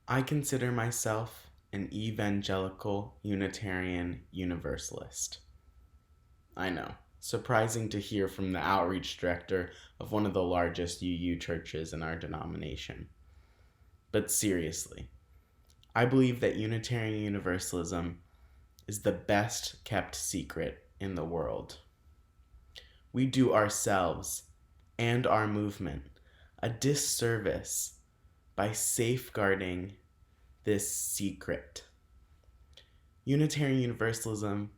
I consider myself an evangelical Unitarian Universalist. I know, surprising to hear from the outreach director of one of the largest UU churches in our denomination. But seriously, I believe that Unitarian Universalism is the best kept secret in the world. We do ourselves and our movement a disservice by safeguarding this secret. Unitarian Universalism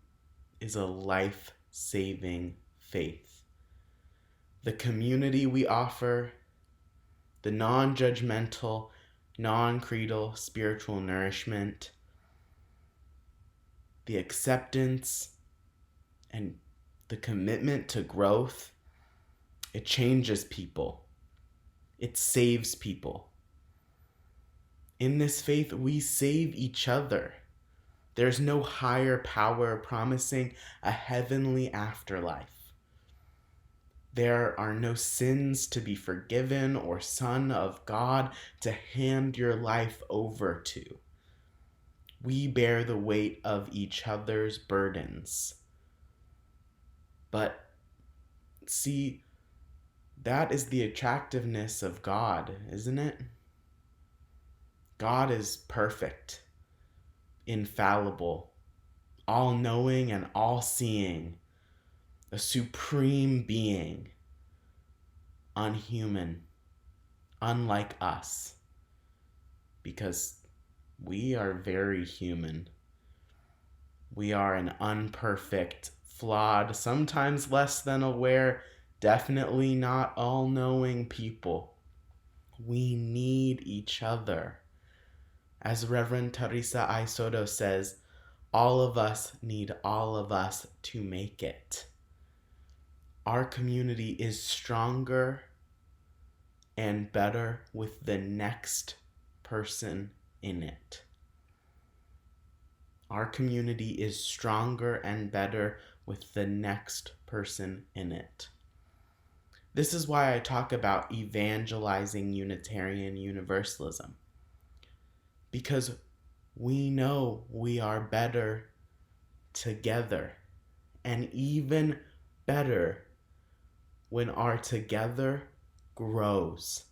is a life saving faith. The community we offer, the non judgmental, non creedal spiritual nourishment, the acceptance, and the commitment to growth, it changes people. It saves people. In this faith, we save each other. There's no higher power promising a heavenly afterlife. There are no sins to be forgiven or Son of God to hand your life over to. We bear the weight of each other's burdens. But see, that is the attractiveness of God, isn't it? God is perfect, infallible, all-knowing and all-seeing, a supreme being, unhuman, unlike us, because we are very human. We are an unperfect, flawed, sometimes less than aware, definitely not all-knowing people. We need each other. As Reverend Teresa I. Soto says, all of us need all of us to make it. Our community is stronger and better with the next person in it. Our community is stronger and better with the next person in it. This is why I talk about evangelizing Unitarian Universalism. Because we know we are better together, and even better when our together grows.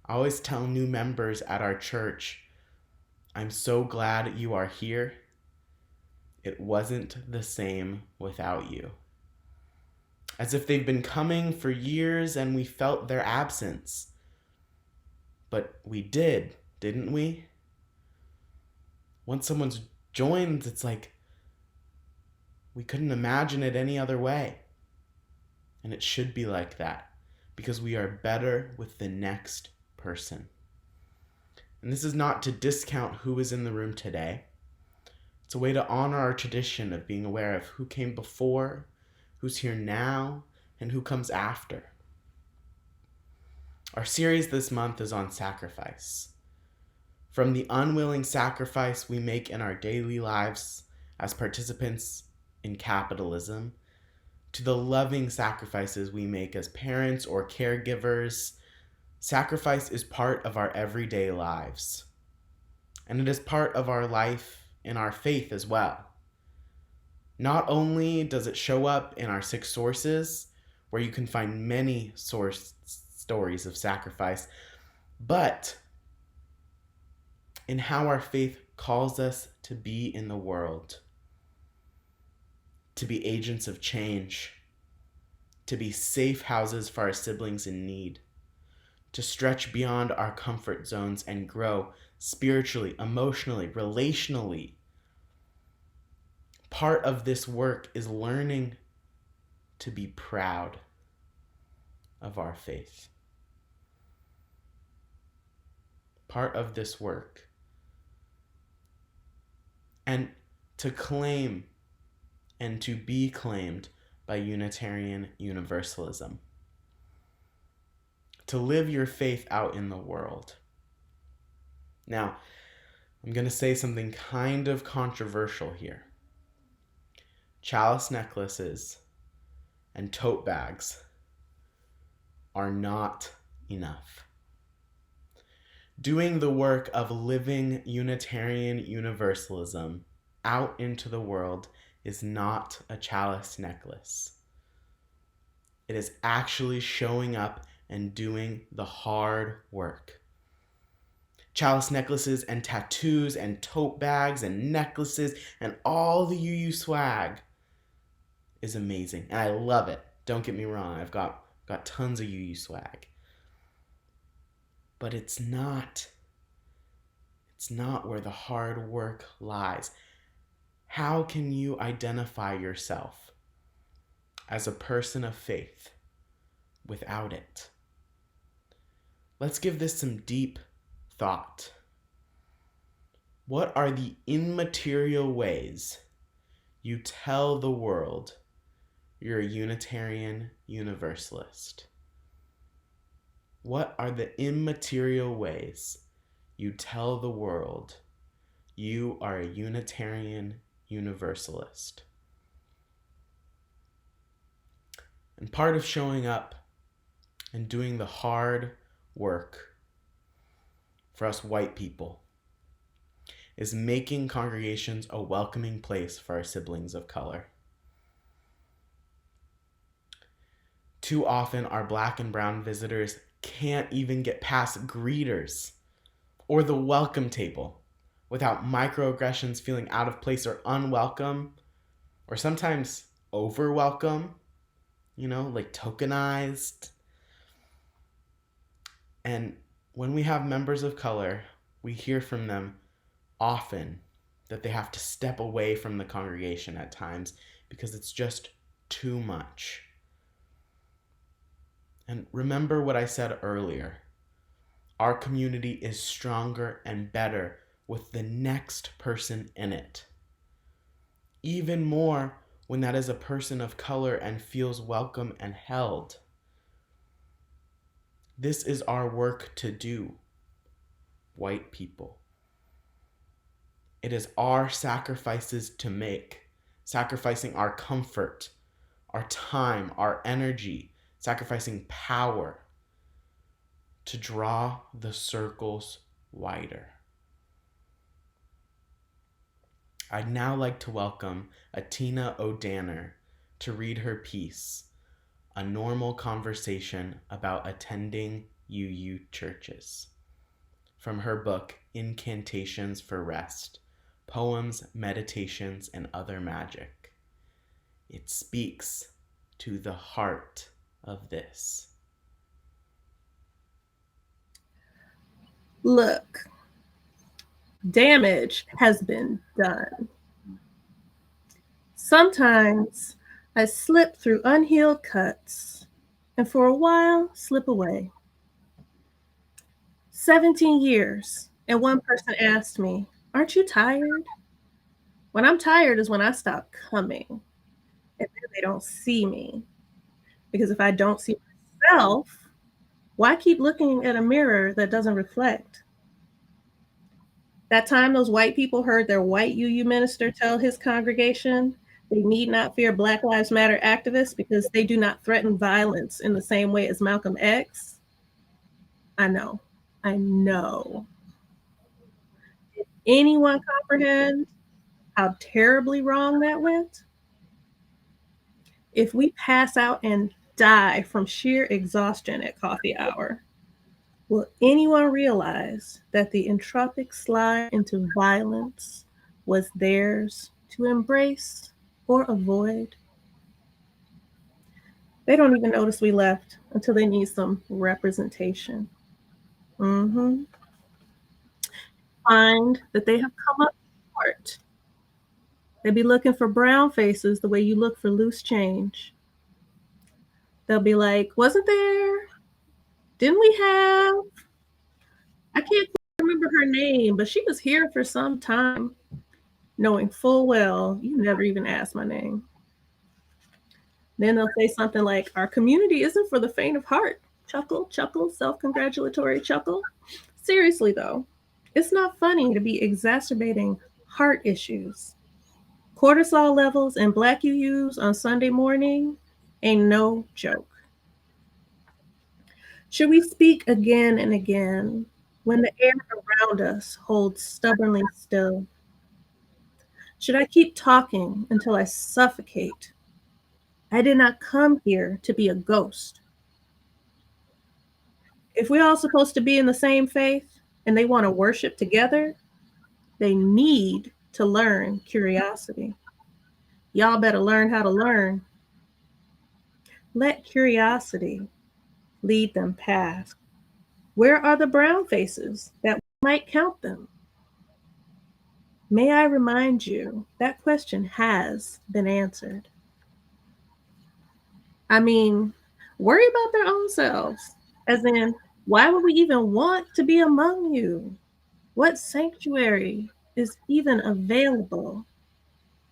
I always tell new members at our church, I'm so glad you are here. It wasn't the same without you. As if they've been coming for years and we felt their absence. But we didn't we? Once someone's joined, it's like we couldn't imagine it any other way. And it should be like that, because we are better with the next person. And this is not to discount who is in the room today. It's a way to honor our tradition of being aware of who came before, who's here now, and who comes after. Our series this month is on sacrifice. From the unwilling sacrifice we make in our daily lives as participants in capitalism, to the loving sacrifices we make as parents or caregivers, sacrifice is part of our everyday lives. And it is part of our life in our faith as well. Not only does it show up in our 6 sources, where you can find many stories of sacrifice, but in how our faith calls us to be in the world, to be agents of change, to be safe houses for our siblings in need, to stretch beyond our comfort zones and grow spiritually, emotionally, relationally. Part of this work is learning to be proud of our faith. Part of this work. And to claim and to be claimed by Unitarian Universalism. To live your faith out in the world. Now, I'm going to say something kind of controversial here. Chalice necklaces and tote bags are not enough. Doing the work of living Unitarian Universalism out into the world is not a chalice necklace. It is actually showing up and doing the hard work. Chalice necklaces and tattoos and tote bags and necklaces and all the UU swag is amazing. And I love it. Don't get me wrong. I've got tons of UU swag. But it's not where the hard work lies. How can you identify yourself as a person of faith without it? Let's give this some deep thought. What are the immaterial ways you tell the world you're a Unitarian Universalist? What are the immaterial ways you tell the world you are a Unitarian Universalist? And part of showing up and doing the hard work for us white people is making congregations a welcoming place for our siblings of color. Too often, our Black and brown visitors can't even get past greeters or the welcome table without microaggressions, feeling out of place or unwelcome, or sometimes over welcome, like tokenized. And when we have members of color, we hear from them often that they have to step away from the congregation at times because it's just too much. And remember what I said earlier. Our community is stronger and better with the next person in it. Even more when that is a person of color and feels welcome and held. This is our work to do, white people. It is our sacrifices to make, sacrificing our comfort, our time, our energy, sacrificing power to draw the circles wider. I'd now like to welcome Atina O'Danner to read her piece, A Normal Conversation About Attending UU Churches, from her book, Incantations for Rest, Poems, Meditations, and Other Magic. It speaks to the heart of this. Look, damage has been done. Sometimes I slip through unhealed cuts and for a while slip away. 17 years, and one person asked me, "Aren't you tired?" When I'm tired is when I stop coming and then they don't see me. Because if I don't see myself, why keep looking at a mirror that doesn't reflect? That time those white people heard their white UU minister tell his congregation they need not fear Black Lives Matter activists because they do not threaten violence in the same way as Malcolm X. I know. Did anyone comprehend how terribly wrong that went? If we pass out and die from sheer exhaustion at coffee hour, will anyone realize that the entropic slide into violence was theirs to embrace or avoid? They don't even notice we left until they need some representation. Find that they have come up short. They'll be looking for brown faces the way you look for loose change. They'll be like, wasn't there? Didn't we have? I can't remember her name, but she was here for some time, knowing full well you never even asked my name. Then they'll say something like, our community isn't for the faint of heart. Chuckle, chuckle, self-congratulatory chuckle. Seriously, though, it's not funny to be exacerbating heart issues. Cortisol levels in Black UUs on Sunday morning ain't no joke. Should we speak again and again when the air around us holds stubbornly still? Should I keep talking until I suffocate? I did not come here to be a ghost. If we're all supposed to be in the same faith and they want to worship together, they need to learn curiosity. Y'all better learn how to learn. Let curiosity lead them past. Where are the brown faces that might count them? May I remind you that question has been answered. I mean, worry about their own selves. As in, why would we even want to be among you? What sanctuary is even available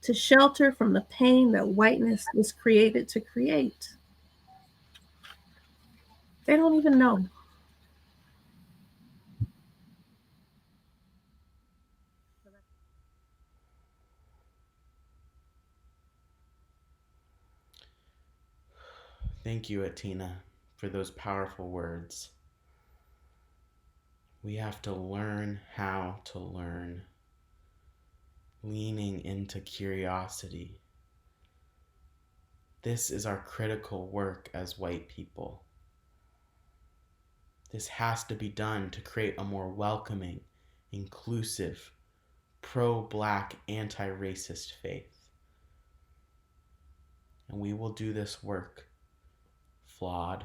to shelter from the pain that whiteness was created to create? They don't even know. Thank you, Atina, for those powerful words. We have to learn how to learn, leaning into curiosity. This is our critical work as white people. This has to be done to create a more welcoming, inclusive, pro-Black, anti-racist faith. And we will do this work flawed.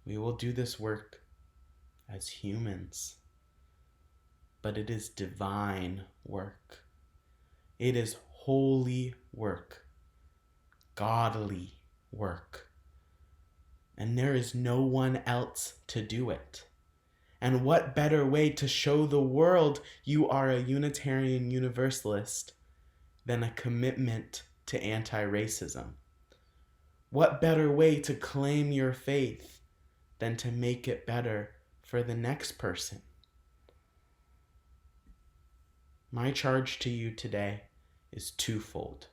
We will do this work as humans. But it is divine work. It is holy work, godly work. And there is no one else to do it. And what better way to show the world you are a Unitarian Universalist than a commitment to anti-racism? What better way to claim your faith than to make it better for the next person? My charge to you today is twofold.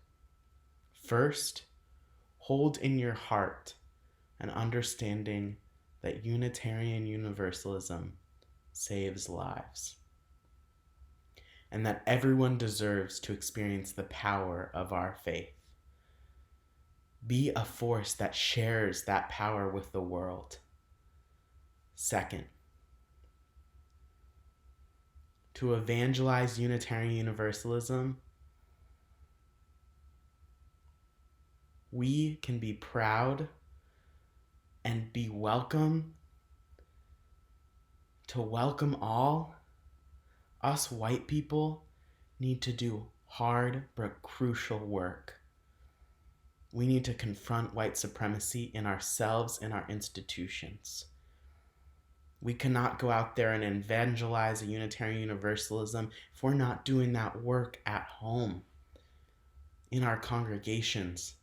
First, hold in your heart an understanding that Unitarian Universalism saves lives, and that everyone deserves to experience the power of our faith. Be a force that shares that power with the world. Second, to evangelize Unitarian Universalism, we can be proud and be welcome to welcome all. Us white people need to do hard but crucial work. We need to confront white supremacy in ourselves and our institutions. We cannot go out there and evangelize a Unitarian Universalism if we're not doing that work at home, in our congregations,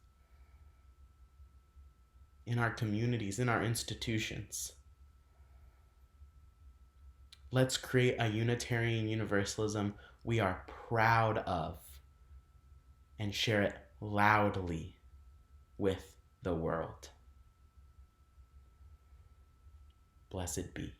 in our communities, in our institutions. Let's create a Unitarian Universalism we are proud of and share it loudly with the world. Blessed be.